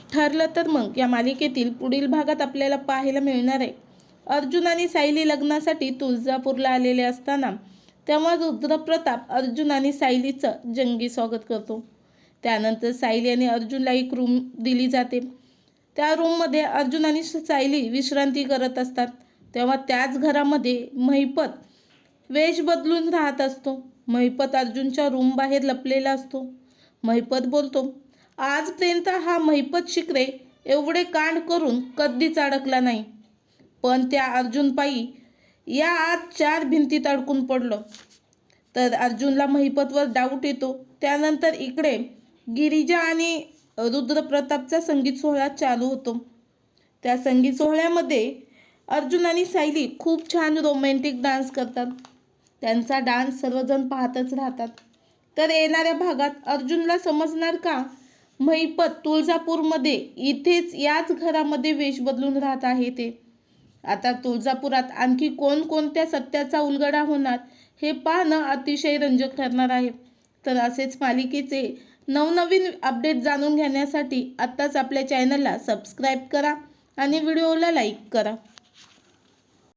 ठरलं तर मग या मालिकेतील पुढील भागात आपल्याला पाहायला मिळणार आहे, अर्जुन आणि सायली लग्नासाठी तुळजापूरला आलेले असताना तेव्हा रुद्रप्रताप अर्जुन आणि सायलीचं जंगी स्वागत करतो. त्यानंतर सायली आणि अर्जुनला एक रूम दिली जाते. त्या रूममध्ये अर्जुन आणि सायली विश्रांती करत असतात. तेव्हा त्याच घरामध्ये महिपत वेश बदलून राहत असतो. महिपत अर्जुनच्या रूम बाहेर लपलेला असतो. महिपत बोलतो, आजपर्यंत हा महिपत शिकरे एवढे कांड करून कधीच अडकला नाही, पण त्या अर्जुनपायी या आज 4 भिंतीत अडकून पडलो. तर अर्जुनला महिपतवर डाऊट येतो. त्यानंतर इकडे गिरिजा आणि रुद्रप्रतापचा संगीत सोहळा चालू होतो. त्या संगीत सोहळ्यामध्ये अर्जुन आणि सायली खूप छान रोमॅन्टिक डान्स करतात. त्यांचा डान्स सर्वजण पाहतच राहतात. तर येणाऱ्या भागात अर्जुनला समजणार का महिपत तुळजापूरमध्ये इथेच याच घरामध्ये वेश बदलून राहत आहे ते. आता तुळजापुरात आणखी कोणकोणत्या सत्याचा उलगडा होणार हे पाहणं अतिशय रंजक ठरणार आहे. तर असेच मालिकेचे नवनवीन अपडेट जाणून घेण्यासाठी आत्ताच आपल्या चॅनलला सबस्क्राईब करा आणि व्हिडिओला लाईक करा.